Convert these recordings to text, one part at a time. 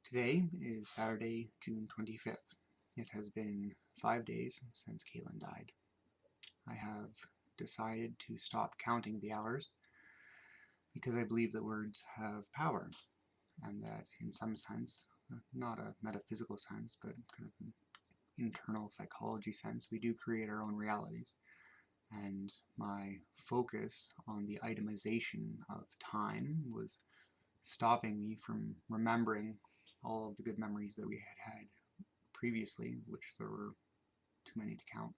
Today is Saturday, June 25th. It has been 5 days since Caitlin died. I have decided to stop counting the hours because I believe that words have power, and that in some sense, not a metaphysical sense, but kind of an internal psychology sense, we do create our own realities. And my focus on the itemization of time was stopping me from remembering all of the good memories that we had previously, which there were too many to count.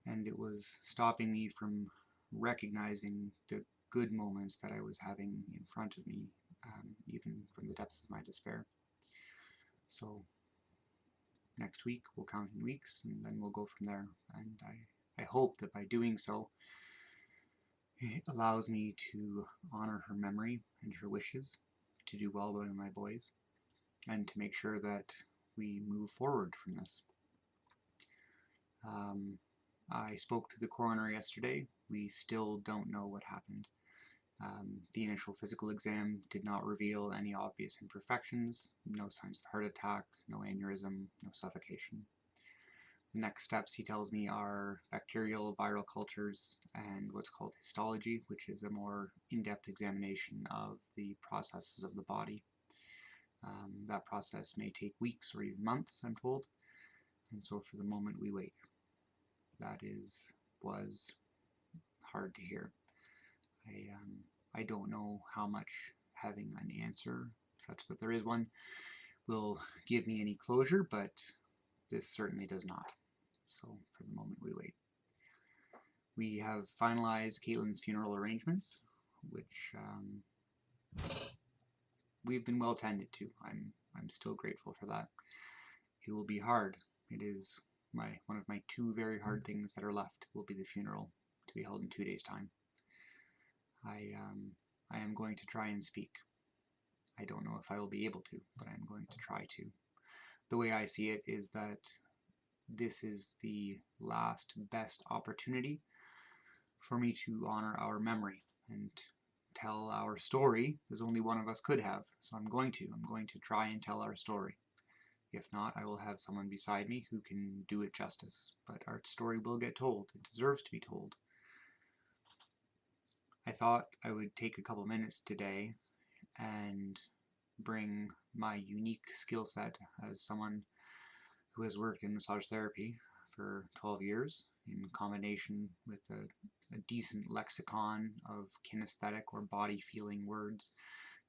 And it was stopping me from recognizing the good moments that I was having in front of me, even from the depths of my despair. So next week we'll count in weeks, and then we'll go from there. And I hope that by doing so, it allows me to honor her memory and her wishes, to do well by my boys, and to make sure that we move forward from this. I spoke to the coroner yesterday. We still don't know what happened. The initial physical exam did not reveal any obvious imperfections, no signs of heart attack, no aneurysm, no suffocation. The next steps, he tells me, are bacterial viral cultures and what's called histology, which is a more in-depth examination of the processes of the body. That process may take weeks or even months, I'm told, and so for the moment we wait. That was hard to hear. I don't know how much having an answer, such that there is one, will give me any closure, but this certainly does not. So for the moment we wait. We have finalized Caitlin's funeral arrangements, which we've been well tended to. I'm still grateful for that. It will be hard. It is one of my two very hard things that are left will be the funeral, to be held in 2 days' time. I am going to try and speak. I don't know if I will be able to, but I'm going to try to. The way I see it is that this is the last best opportunity for me to honor our memory and tell our story as only one of us could have. So I'm going to try and tell our story. If not, I will have someone beside me who can do it justice. But our story will get told. It deserves to be told. I thought I would take a couple minutes today and bring my unique skill set as someone who has worked in massage therapy for 12 years in combination with a decent lexicon of kinesthetic or body feeling words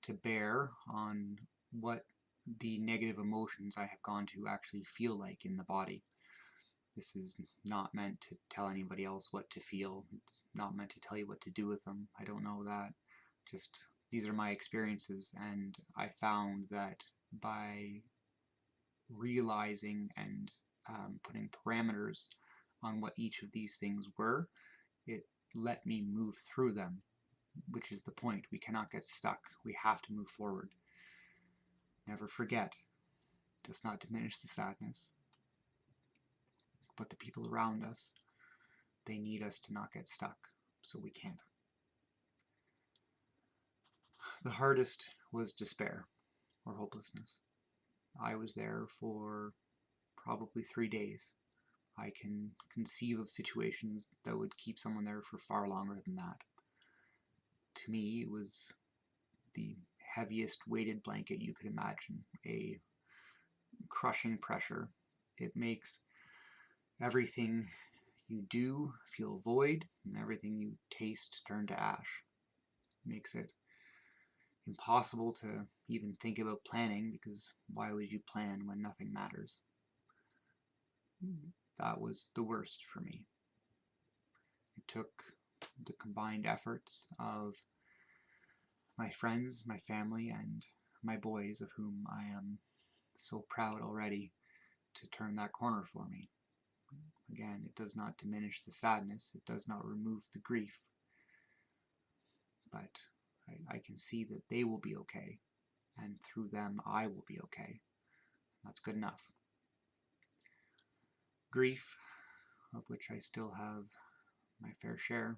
to bear on what the negative emotions I have gone to actually feel like in the body. This is not meant to tell anybody else what to feel. It's not meant to tell you what to do with them. I don't know that. Just these are my experiences, and I found that by realizing and putting parameters on what each of these things were, it let me move through them, which is the point. We cannot get stuck. We have to move forward. Never forget, it does not diminish the sadness, but the people around us, they need us to not get stuck, so we can't. The hardest was despair or hopelessness. I was there for probably 3 days. I can conceive of situations that would keep someone there for far longer than that. To me, it was the heaviest weighted blanket you could imagine, a crushing pressure. It makes everything you do feel void, and everything you taste turn to ash. It makes it impossible to even think about planning, because why would you plan when nothing matters? That was the worst for me. It took the combined efforts of my friends, my family, and my boys, of whom I am so proud already, to turn that corner for me. Again, it does not diminish the sadness, it does not remove the grief, but I can see that they will be okay, and through them I will be okay. That's good enough. Grief, of which I still have my fair share,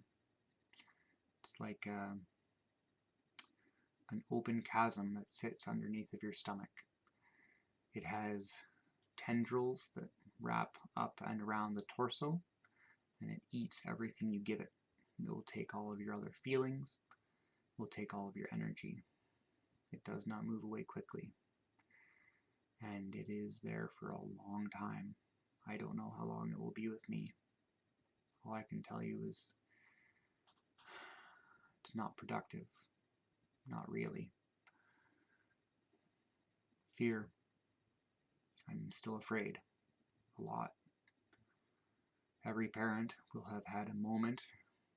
it's like an open chasm that sits underneath of your stomach. It has tendrils that wrap up and around the torso, and it eats everything you give it. It will take all of your other feelings, it will take all of your energy. It does not move away quickly, and it is there for a long time. I don't know how long it will be with me. All I can tell you is it's not productive. Not really. Fear. I'm still afraid. A lot. Every parent will have had a moment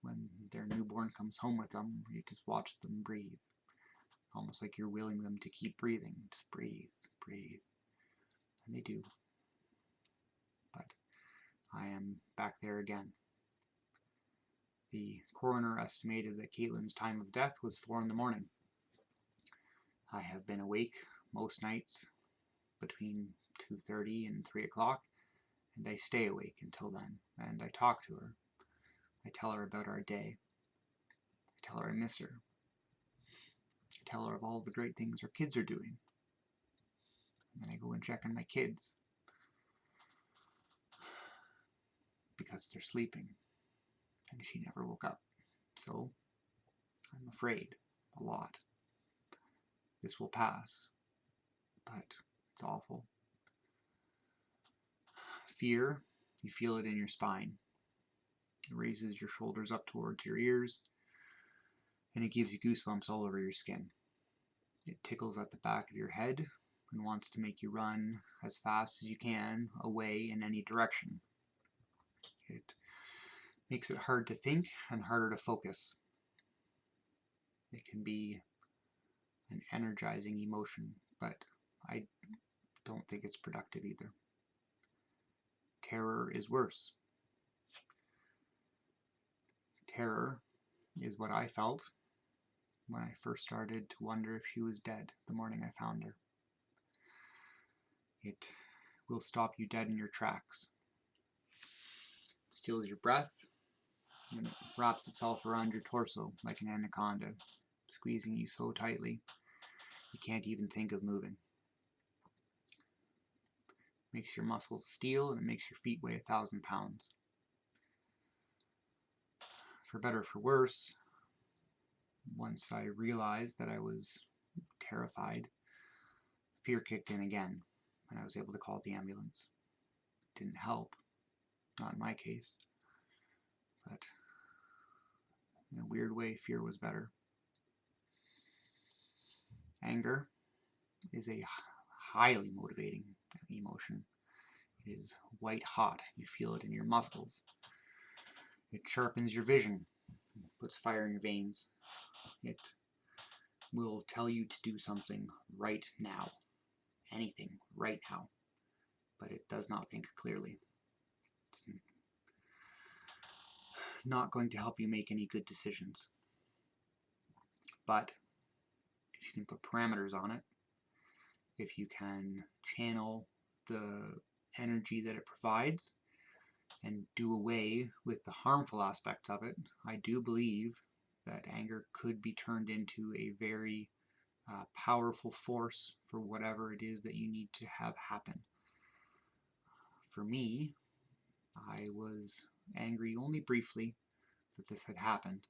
when their newborn comes home with them where you just watch them breathe. Almost like you're willing them to keep breathing. Just breathe, breathe. And they do. But I am back there again. The coroner estimated that Caitlin's time of death was 4 in the morning. I have been awake most nights between 2:30 and 3 o'clock, and I stay awake until then, and I talk to her. I tell her about our day. I tell her I miss her. I tell her of all the great things our kids are doing. And then I go and check on my kids because they're sleeping, and she never woke up. So I'm afraid a lot. This will pass, but it's awful. Fear, you feel it in your spine. It raises your shoulders up towards your ears, and it gives you goosebumps all over your skin. It tickles at the back of your head and wants to make you run as fast as you can away in any direction. It makes it hard to think and harder to focus. It can be an energizing emotion, but I don't think it's productive either. Terror is worse. Terror is what I felt when I first started to wonder if she was dead the morning I found her. It will stop you dead in your tracks. It steals your breath, and it wraps itself around your torso like an anaconda, squeezing you so tightly you can't even think of moving. It makes your muscles steel, and it makes your feet weigh 1,000 pounds. For better or for worse, once I realized that I was terrified, fear kicked in again, and I was able to call the ambulance. It didn't help, not in my case, but in a weird way, fear was better. Anger is a highly motivating emotion. It is white hot. You feel it in your muscles. It sharpens your vision, puts fire in your veins. It will tell you to do something right now. Anything right now. But it does not think clearly. It's not going to help you make any good decisions. But if you can put parameters on it, if you can channel the energy that it provides and do away with the harmful aspects of it, I do believe that anger could be turned into a very powerful force for whatever it is that you need to have happen. For me, I was angry only briefly that this had happened.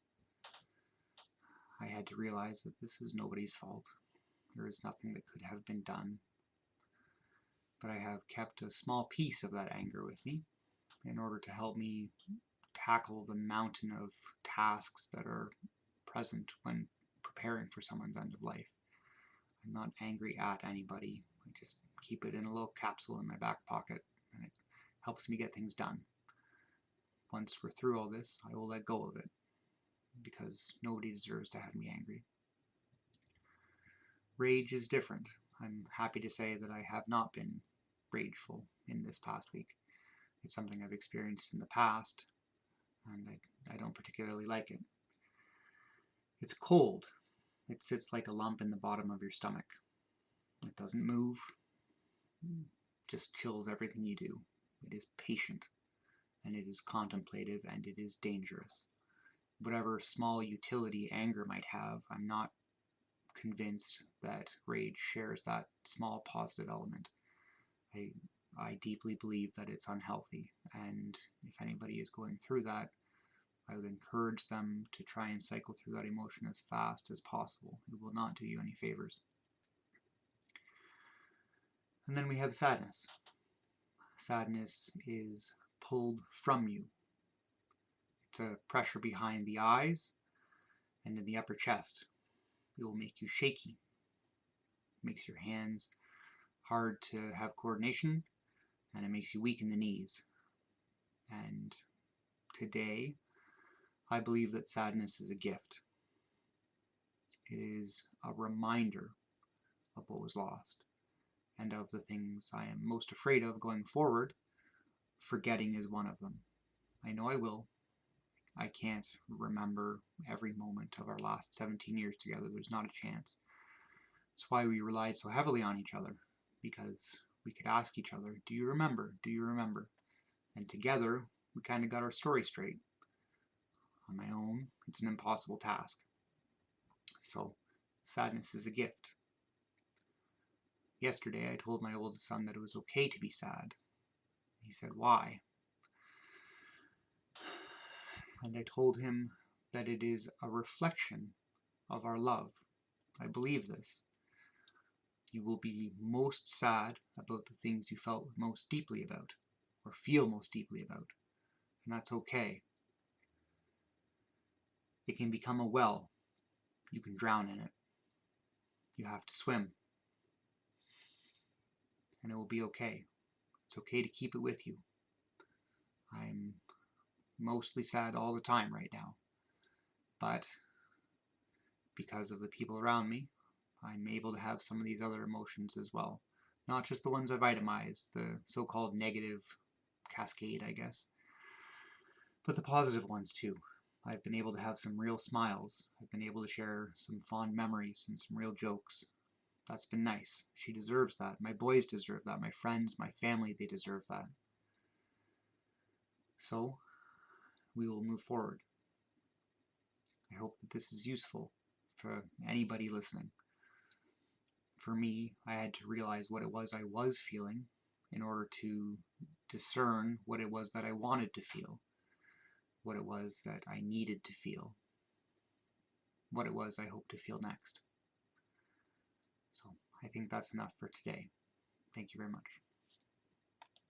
I had to realize that this is nobody's fault. There is nothing that could have been done. But I have kept a small piece of that anger with me in order to help me tackle the mountain of tasks that are present when preparing for someone's end of life. I'm not angry at anybody. I just keep it in a little capsule in my back pocket, and it helps me get things done. Once we're through all this, I will let go of it, because nobody deserves to have me angry. Rage is different. I'm happy to say that I have not been rageful in this past week. It's something I've experienced in the past, and I don't particularly like it. It's cold. It sits like a lump in the bottom of your stomach. It doesn't move. It just chills everything you do. It is patient, and it is contemplative, and it is dangerous. Whatever small utility anger might have, I'm not convinced that rage shares that small positive element. I deeply believe that it's unhealthy, and if anybody is going through that, I would encourage them to try and cycle through that emotion as fast as possible. It will not do you any favors. And then we have sadness. Sadness is pulled from you. It's a pressure behind the eyes and in the upper chest. It will make you shaky. It makes your hands hard to have coordination, and it makes you weak in the knees. And today, I believe that sadness is a gift. It is a reminder of what was lost and of the things I am most afraid of going forward. Forgetting is one of them. I know I will. I can't remember every moment of our last 17 years together. There's not a chance. That's why we relied so heavily on each other, because we could ask each other, do you remember? Do you remember? And together, we kind of got our story straight. On my own, it's an impossible task. So, sadness is a gift. Yesterday, I told my oldest son that it was okay to be sad. He said, why? And I told him that it is a reflection of our love. I believe this. You will be most sad about the things you felt most deeply about, or feel most deeply about, and that's okay. It can become a well. You can drown in it. You have to swim. And it will be okay. It's okay to keep it with you. I'm mostly sad all the time right now, but because of the people around me, I'm able to have some of these other emotions as well. Not just the ones I've itemized, the so-called negative cascade, I guess, but the positive ones too. I've been able to have some real smiles. I've been able to share some fond memories and some real jokes. That's been nice. She deserves that. My boys deserve that. My friends, my family, they deserve that. So, we will move forward. I hope that this is useful for anybody listening. For me, I had to realize what it was I was feeling in order to discern what it was that I wanted to feel, what it was that I needed to feel, what it was I hope to feel next. So I think that's enough for today. Thank you very much.